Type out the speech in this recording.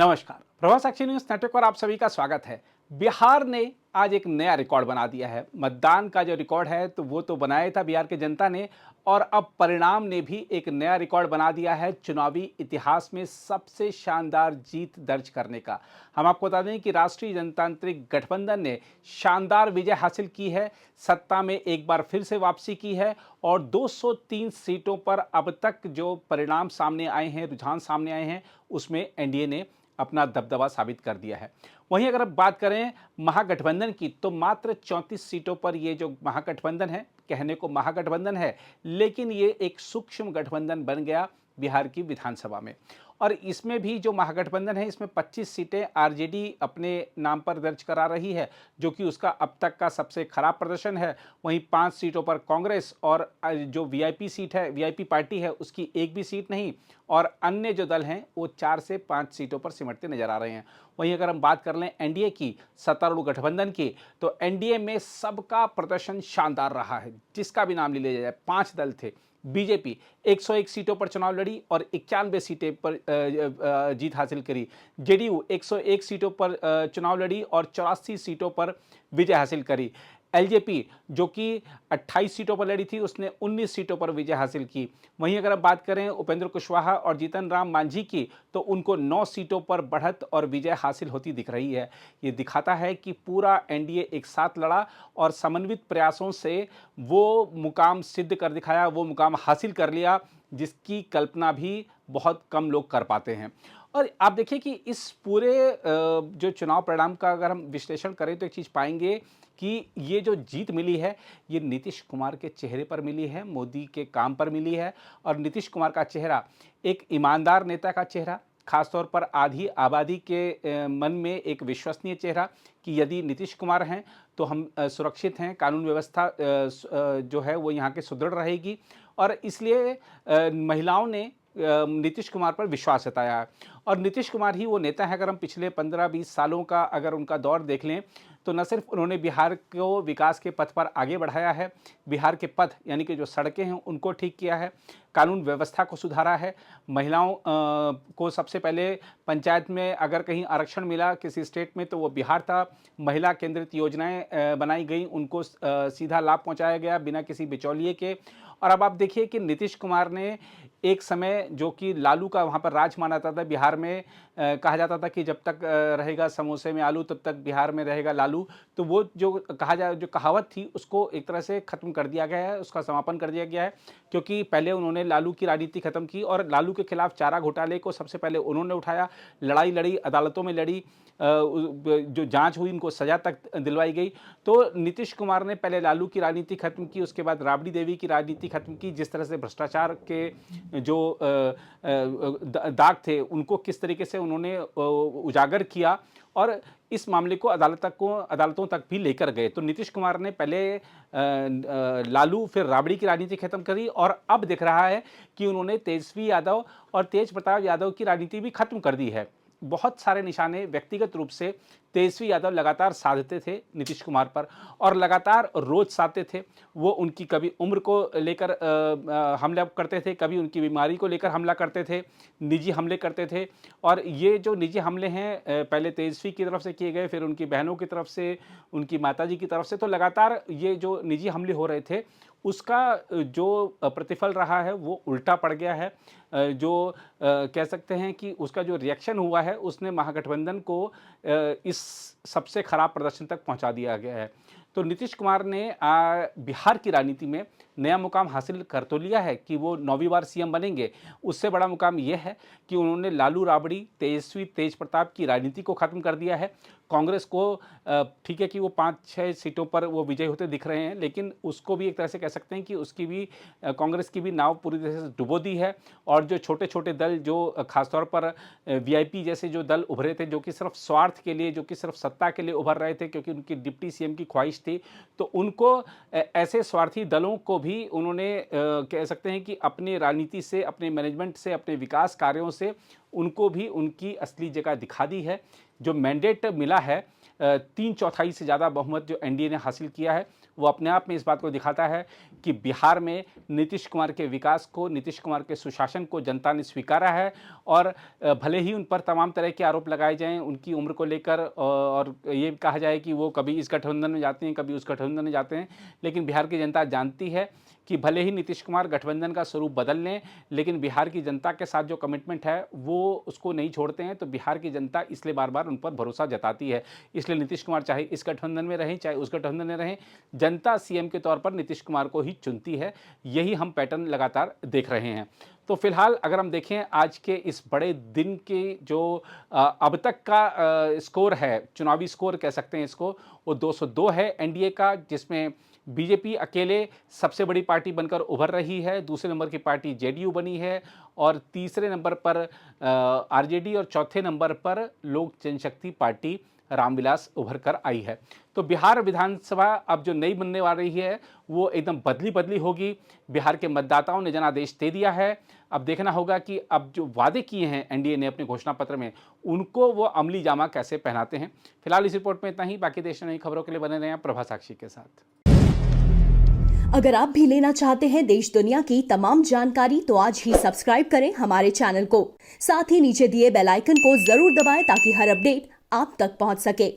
नमस्कार। प्रभात साक्षी news network पर आप सभी का स्वागत है। बिहार ने आज एक नया रिकॉर्ड बना दिया है। मतदान का जो रिकॉर्ड है तो वो तो बनाया था बिहार के जनता ने, और अब परिणाम ने भी एक नया रिकॉर्ड बना दिया है चुनावी इतिहास में सबसे शानदार जीत दर्ज करने का। हम आपको बता दें कि राष्ट्रीय जनतांत्रिक गठबंधन ने शानदार विजय हासिल की है, सत्ता में एक बार फिर से वापसी की है और 203 सीटों पर अब तक जो परिणाम सामने आए हैं, रुझान सामने आए हैं, उसमें एनडीए ने अपना दबदबा साबित कर दिया है। वहीं अगर अब बात करें महागठबंधन की, तो मात्र 34 सीटों पर ये जो महागठबंधन है, कहने को महागठबंधन है लेकिन ये एक सूक्ष्म गठबंधन बन गया बिहार की विधानसभा में। और इसमें भी जो महागठबंधन है, इसमें 25 सीटें आरजेडी अपने नाम पर दर्ज करा रही है, जो कि उसका अब तक का सबसे खराब प्रदर्शन है। वहीं 5 सीटों पर कांग्रेस, और जो वीआईपी सीट है, वीआईपी पार्टी है, उसकी एक भी सीट नहीं, और अन्य जो दल हैं वो 4 से 5 सीटों पर सिमटते नजर आ रहे हैं। वहीं अगर हम बात कर लें एनडीए की, सत्तारूढ़ गठबंधन की, तो एनडीए में सबका प्रदर्शन शानदार रहा है। जिसका भी नाम ले लिया जाए, 5 दल थे। बीजेपी 101 सीटों पर चुनाव लड़ी और 91 सीटें पर जीत हासिल करी। जेडीयू 101 सीटों पर चुनाव लड़ी और 84 सीटों पर विजय हासिल करी। एलजेपी जो कि 28 सीटों पर लड़ी थी, उसने 19 सीटों पर विजय हासिल की। वहीं अगर आप बात करें उपेंद्र कुशवाहा और जीतन राम मांझी की, तो उनको 9 सीटों पर बढ़त और विजय हासिल होती दिख रही है। ये दिखाता है कि पूरा एनडीए एक साथ लड़ा और समन्वित प्रयासों से वो मुकाम सिद्ध कर दिखाया, वो मुकाम हासिल कर लिया जिसकी कल्पना भी बहुत कम लोग कर पाते हैं। और आप देखिए कि इस पूरे जो चुनाव परिणाम का अगर हम विश्लेषण करें तो एक चीज़ पाएंगे कि ये जो जीत मिली है, ये नीतीश कुमार के चेहरे पर मिली है, मोदी के काम पर मिली है। और नीतीश कुमार का चेहरा एक ईमानदार नेता का चेहरा, खासतौर पर आधी आबादी के मन में एक विश्वसनीय चेहरा कि यदि नीतीश कुमार हैं तो हम सुरक्षित हैं, कानून व्यवस्था जो है वो यहाँ के सुदृढ़ रहेगी। और इसलिए महिलाओं ने नीतीश कुमार पर विश्वास जताया है। और नीतीश कुमार ही वो नेता है, अगर हम पिछले 15-20 सालों का अगर उनका दौर देख लें, तो न सिर्फ उन्होंने बिहार को विकास के पथ पर आगे बढ़ाया है, बिहार के पथ यानी कि जो सड़कें हैं उनको ठीक किया है, कानून व्यवस्था को सुधारा है, महिलाओं को सबसे पहले पंचायत में अगर कहीं आरक्षण मिला किसी स्टेट में तो वो बिहार था। महिला केंद्रित योजनाएं बनाई गई, उनको सीधा लाभ पहुंचाया गया बिना किसी बिचौलिए के। और अब आप देखिए कि नीतीश कुमार ने एक समय जो कि लालू का वहाँ पर राज माना जाता था बिहार में, कहा जाता था कि जब तक रहेगा समोसे में आलू तब तक बिहार में रहेगा लालू, तो वो जो जो कहावत थी उसको एक तरह से ख़त्म कर दिया गया है, उसका समापन कर दिया गया है। क्योंकि पहले उन्होंने लालू की राजनीति ख़त्म की और लालू के खिलाफ चारा घोटाले को सबसे पहले उन्होंने उठाया, लड़ाई लड़ी, अदालतों में लड़ी, जो जांच हुई उनको सज़ा तक दिलवाई गई। तो नीतीश कुमार ने पहले लालू की राजनीति खत्म की, उसके बाद राबड़ी देवी की राजनीति खत्म की, जिस तरह से भ्रष्टाचार के जो दाग थे उनको किस तरीके से उन्होंने उजागर किया और इस मामले को अदालतों तक भी लेकर गए। तो नीतीश कुमार ने पहले लालू फिर राबड़ी की राजनीति खत्म करी और अब दिख रहा है कि उन्होंने तेजस्वी यादव और तेज प्रताप यादव की राजनीति भी खत्म कर दी है। बहुत सारे निशाने व्यक्तिगत रूप से तेजस्वी यादव लगातार साधते थे नीतीश कुमार पर और लगातार रोज साधते थे। वो उनकी कभी उम्र को लेकर हमला करते थे, कभी उनकी बीमारी को लेकर हमला करते थे, निजी हमले करते थे। और ये जो निजी हमले हैं पहले तेजस्वी की तरफ से किए गए, फिर उनकी बहनों की तरफ से, उनकी माताजी की तरफ से, तो लगातार ये जो निजी हमले हो रहे थे उसका जो प्रतिफल रहा है वो उल्टा पड़ गया है। जो कह सकते हैं कि उसका जो रिएक्शन हुआ है उसने महागठबंधन को इस सबसे खराब प्रदर्शन तक पहुंचा दिया गया है। तो नीतीश कुमार ने बिहार की राजनीति में नया मुकाम हासिल कर तो लिया है कि वो 9वीं बार सीएम बनेंगे। उससे बड़ा मुकाम यह है कि उन्होंने लालू राबड़ी, तेजस्वी, तेज प्रताप की राजनीति को ख़त्म कर दिया है। कांग्रेस को ठीक है कि वो 5-6 सीटों पर वो विजयी होते दिख रहे हैं, लेकिन उसको भी एक तरह से कह सकते हैं कि उसकी भी कांग्रेस की भी नाव पूरी तरह से डुबो दी है। और जो छोटे छोटे दल, जो खासतौर पर वीआईपी जैसे जो दल उभरे थे, जो कि सिर्फ स्वार्थ के लिए, जो कि सिर्फ सत्ता के लिए उभर रहे थे क्योंकि उनकी डिप्टी सीएम की ख्वाहिश थी, तो उनको ऐसे स्वार्थी दलों को भी उन्होंने कह सकते हैं कि अपनी राजनीति से, अपने मैनेजमेंट से, अपने विकास कार्यों से उनको भी उनकी असली जगह दिखा दी है। जो मैंडेट मिला है 3/4 से ज़्यादा बहुमत जो एनडीए ने हासिल किया है, वो अपने आप में इस बात को दिखाता है कि बिहार में नीतीश कुमार के विकास को, नीतीश कुमार के सुशासन को जनता ने स्वीकारा है। और भले ही उन पर तमाम तरह के आरोप लगाए जाएं उनकी उम्र को लेकर, और ये कहा जाए कि वो कभी इस गठबंधन में जाते हैं, कभी उस गठबंधन में जाते हैं, लेकिन बिहार की जनता जानती है कि भले ही नीतीश कुमार गठबंधन का स्वरूप बदल लें, लेकिन बिहार की जनता के साथ जो कमिटमेंट है वो उसको नहीं छोड़ते हैं। तो बिहार की जनता इसलिए बार बार उन पर भरोसा जताती है। इसलिए नीतीश कुमार चाहे इस गठबंधन में रहें चाहे उस गठबंधन में रहें, जनता सीएम के तौर पर नीतीश कुमार को ही चुनती है। यही हम पैटर्न लगातार देख रहे हैं। तो फिलहाल अगर हम देखें आज के इस बड़े दिन के जो अब तक का स्कोर है, चुनावी स्कोर कह सकते हैं इसको, वो 202 है एनडीए का, जिसमें बीजेपी अकेले सबसे बड़ी पार्टी बनकर उभर रही है, दूसरे नंबर की पार्टी जेडीयू बनी है, और तीसरे नंबर पर आरजेडी, और चौथे नंबर पर लोक जनशक्ति पार्टी रामविलास उभर कर आई है। तो बिहार विधानसभा अब जो नई बनने वाली है वो एकदम बदली बदली होगी। बिहार के मतदाताओं ने जनादेश दे दिया है। अब देखना होगा कि अब जो वादे किए हैं एनडीए ने अपने घोषणा पत्र में, उनको वो अमली जामा कैसे पहनाते हैं। फिलहाल इस रिपोर्ट में इतना ही। बाकी देश नई खबरों के लिए बने रहें प्रभा साक्षी के साथ। अगर आप भी लेना चाहते हैं देश दुनिया की तमाम जानकारी तो आज ही सब्सक्राइब करें हमारे चैनल को। साथ ही नीचे दिए बेल आइकन को जरूर दबाएं ताकि हर अपडेट आप तक पहुंच सके।